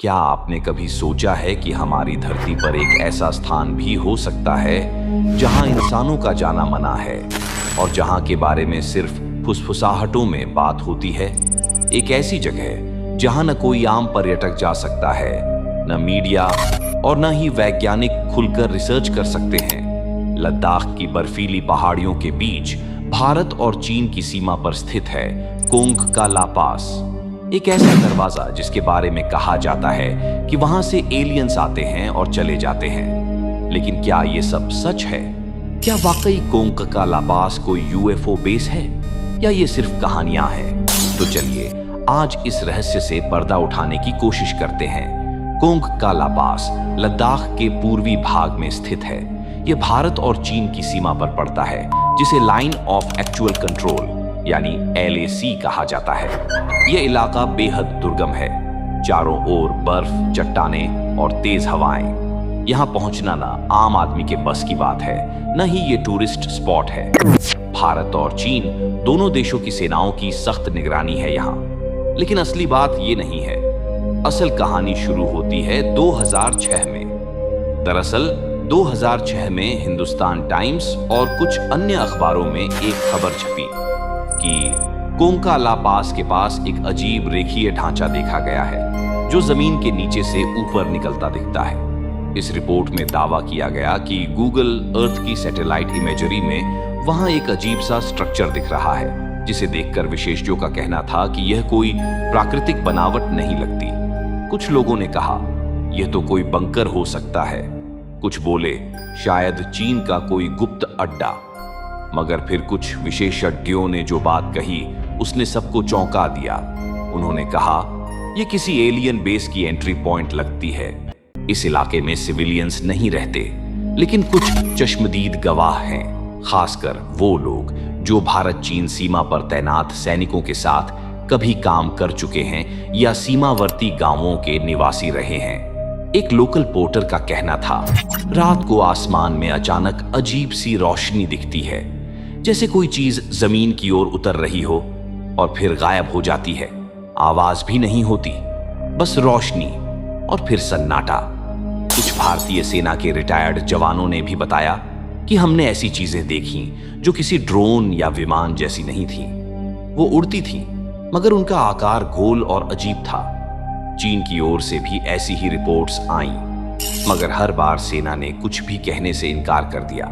क्या आपने कभी सोचा है कि हमारी धरती पर एक ऐसा स्थान भी हो सकता है जहां इंसानों का जाना मना है और जहां के बारे में सिर्फ फुसफुसाहटों में बात होती है? एक ऐसी जगह जहां न कोई आम पर्यटक जा सकता है, न मीडिया और न ही वैज्ञानिक खुलकर रिसर्च कर सकते हैं। लद्दाख की बर्फीली पहाड़ियों के बीच भारत और चीन की सीमा पर स्थित है कोंग का ला पास, एक ऐसा दरवाजा जिसके बारे में कहा जाता है कि वहां से एलियंस आते हैं और चले जाते हैं। लेकिन क्या ये सब सच है? क्या वाकई कोंग का ला पास कोई यूएफओ बेस है या ये सिर्फ कहानियां हैं? तो चलिए आज इस रहस्य से पर्दा उठाने की कोशिश करते हैं। कोंग का ला पास लद्दाख के पूर्वी भाग में स्थित है। यह भारत और चीन की सीमा पर पड़ता है, जिसे लाइन ऑफ एक्चुअल कंट्रोल यानी LAC कहा जाता है। यह इलाका बेहद दुर्गम है। चारों ओर बर्फ, चट्टानें और तेज हवाएं। यहाँ पहुंचना ना आम आदमी के बस की बात है, न ही ये टूरिस्ट स्पॉट है। भारत और चीन दोनों देशों की सेनाओं की सख्त निगरानी है यहाँ। लेकिन असली बात ये नहीं है। असल कहानी शुरू होती है 2006 में। दरअसल 2006 में हिंदुस्तान टाइम्स और कुछ अन्य अखबारों में एक खबर छपी कि कोंग का ला पास के पास एक अजीब रेखीय ढांचा देखा गया है जो जमीन के नीचे से ऊपर निकलता दिखता है। इस रिपोर्ट में दावा किया गया कि गूगल अर्थ की सैटेलाइट इमेजरी में वहां एक अजीब सा स्ट्रक्चर दिख रहा है, जिसे देखकर विशेषज्ञों का कहना था कि यह कोई प्राकृतिक बनावट नहीं लगती। कुछ लोगों ने कहा यह तो कोई बंकर हो सकता है, कुछ बोले शायद चीन का कोई गुप्त अड्डा। मगर फिर कुछ विशेषज्ञों ने जो बात कही उसने सबको चौंका दिया। उन्होंने कहा यह किसी एलियन बेस की एंट्री पॉइंट लगती है। इस इलाके में सिविलियंस नहीं रहते, लेकिन कुछ चश्मदीद गवाह हैं, खासकर वो लोग जो भारत चीन सीमा पर तैनात सैनिकों के साथ कभी काम कर चुके हैं या सीमावर्ती गांवों के निवासी रहे हैं। एक लोकल पोर्टर का कहना था रात को आसमान में अचानक अजीब सी रोशनी दिखती है, जैसे कोई चीज जमीन की ओर उतर रही हो और फिर गायब हो जाती है। आवाज भी नहीं होती, बस रोशनी और फिर सन्नाटा। कुछ भारतीय सेना के रिटायर्ड जवानों ने भी बताया कि हमने ऐसी चीजें देखी जो किसी ड्रोन या विमान जैसी नहीं थी। वो उड़ती थी, मगर उनका आकार गोल और अजीब था। चीन की ओर से भी ऐसी ही रिपोर्ट्स आईं, मगर हर बार सेना ने कुछ भी कहने से इनकार कर दिया।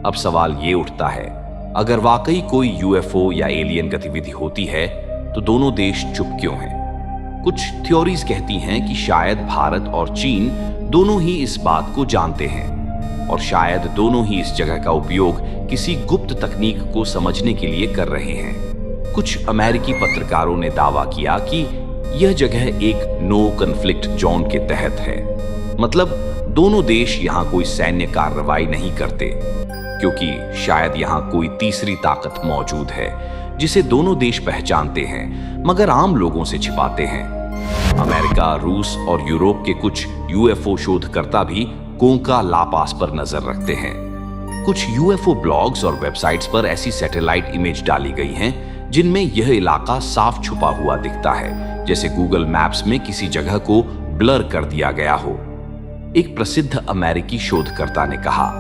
अब सवाल ये उठता है, अगर वाकई कोई यूएफओ या एलियन गतिविधि होती है तो दोनों देश चुप क्यों हैं? कुछ थ्योरीज कहती हैं कि शायद भारत और चीन दोनों ही इस बात को जानते हैं और शायद दोनों ही इस जगह का उपयोग किसी गुप्त तकनीक को समझने के लिए कर रहे हैं। कुछ अमेरिकी पत्रकारों ने दावा किया कि यह जगह एक नो कन्फ्लिक्ट जोन के तहत है, मतलब दोनों देश यहां कोई सैन्य कार्रवाई नहीं करते, क्योंकि शायद यहां कोई तीसरी ताकत मौजूद है जिसे दोनों देश पहचानते हैं मगर आम लोगों से छिपाते हैं। अमेरिका, रूस और यूरोप के कुछ यूएफओ शोधकर्ता भी कोंग का ला पास पर नजर रखते हैं। कुछ यूएफओ ब्लॉग्स और वेबसाइट्स पर ऐसी सैटेलाइट इमेज डाली गई हैं जिनमें यह इलाका साफ छुपा हुआ दिखता है, जैसे गूगल मैप्स में किसी जगह को ब्लर कर दिया गया हो। एक प्रसिद्ध अमेरिकी शोधकर्ता ने कहा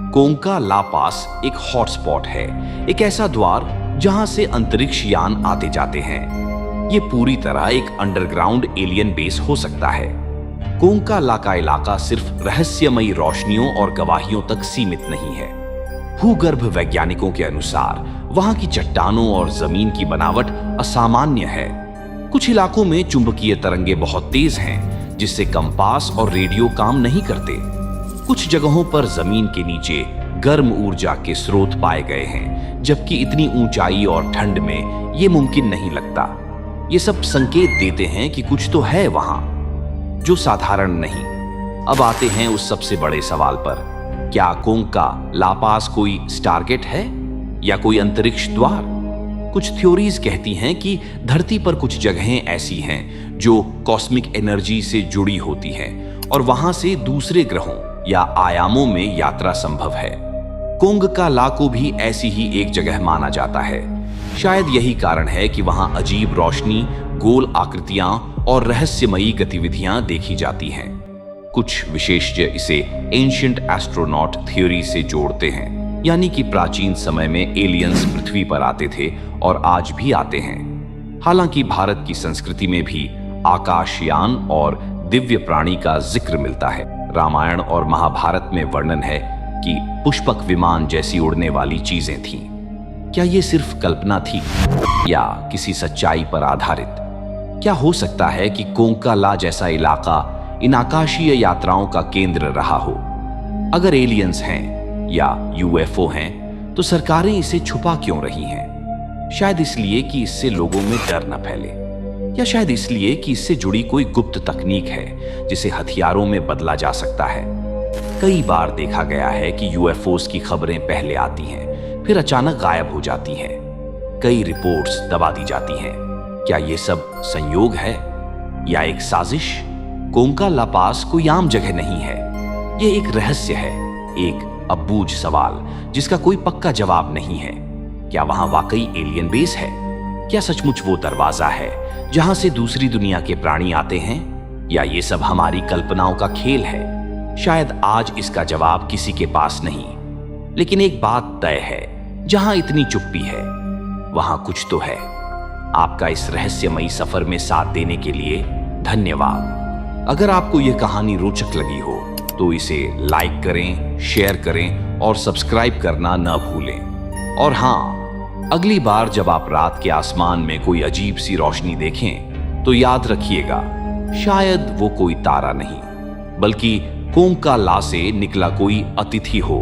कोंग का ला पास एक हॉटस्पॉट है, एक ऐसा द्वार जहां से अंतरिक्ष यान आते जाते हैं। यह पूरी तरह एक अंडरग्राउंड एलियन बेस हो सकता है। कोंग का ला का इलाका सिर्फ रहस्यमयी रोशनियों और गवाहियों तक सीमित नहीं है। भूगर्भ वैज्ञानिकों के अनुसार वहां की चट्टानों और जमीन की बनावट असामान्य है। कुछ इलाकों में चुंबकीय तरंगे बहुत तेज हैं, जिससे कंपास और रेडियो काम नहीं करते। कुछ जगहों पर जमीन के नीचे गर्म ऊर्जा के स्रोत पाए गए हैं, जबकि इतनी ऊंचाई और ठंड में यह मुमकिन नहीं लगता। ये सब संकेत देते हैं कि कुछ तो है वहां जो साधारण नहीं। अब आते हैं उस सबसे बड़े सवाल पर, क्या कोंग का ला पास कोई स्टारगेट है या कोई अंतरिक्ष द्वार? कुछ थ्योरीज कहती हैं कि धरती पर कुछ जगहें ऐसी हैं जो कॉस्मिक एनर्जी से जुड़ी होती हैं और वहां से दूसरे ग्रहों या आयामों में यात्रा संभव है। कोंग का ला को भी ऐसी ही एक जगह माना जाता है। शायद यही कारण है कि वहां अजीब रोशनी, गोल आकृतियां और रहस्यमयी गतिविधियां देखी जाती हैं। कुछ विशेषज्ञ इसे एंशिएंट एस्ट्रोनॉट थ्योरी से जोड़ते हैं, यानी कि प्राचीन समय में एलियंस पृथ्वी पर आते थे और आज भी आते हैं। हालांकि भारत की संस्कृति में भी आकाशयान और दिव्य प्राणी का जिक्र मिलता है। रामायण और महाभारत में वर्णन है कि पुष्पक विमान जैसी उड़ने वाली चीजें थीं। क्या ये सिर्फ कल्पना थी या किसी सच्चाई पर आधारित? क्या हो सकता है कि कोंका ला जैसा इलाका इन आकाशीय यात्राओं का केंद्र रहा हो? अगर एलियंस हैं या यूएफओ हैं, तो सरकारें इसे छुपा क्यों रही हैं? शायद इसलिए कि इससे लोगों में डर न फैले, या शायद इसलिए कि इससे जुड़ी कोई गुप्त तकनीक है जिसे हथियारों में बदला जा सकता है। कई बार देखा गया है कि यूएफओस की खबरें पहले आती हैं, फिर अचानक गायब हो जाती हैं। कई रिपोर्ट्स दबा दी जाती हैं। क्या ये सब संयोग है या एक साजिश? कोंका ला पास कोई आम जगह नहीं है। ये एक रहस्य है, एक अबूझ सवाल जिसका कोई पक्का जवाब नहीं है। क्या वहां वाकई एलियन बेस है? क्या सचमुच वो दरवाजा है जहां से दूसरी दुनिया के प्राणी आते हैं? या ये सब हमारी कल्पनाओं का खेल है? शायद आज इसका जवाब किसी के पास नहीं, लेकिन एक बात तय है, जहां इतनी चुप्पी है वहां कुछ तो है। आपका इस रहस्यमयी सफर में साथ देने के लिए धन्यवाद। अगर आपको यह कहानी रोचक लगी हो तो इसे लाइक करें, शेयर करें और सब्सक्राइब करना न भूलें। और हाँ, अगली बार जब आप रात के आसमान में कोई अजीब सी रोशनी देखें तो याद रखिएगा, शायद वो कोई तारा नहीं बल्कि कोंका ला से निकला कोई अतिथि हो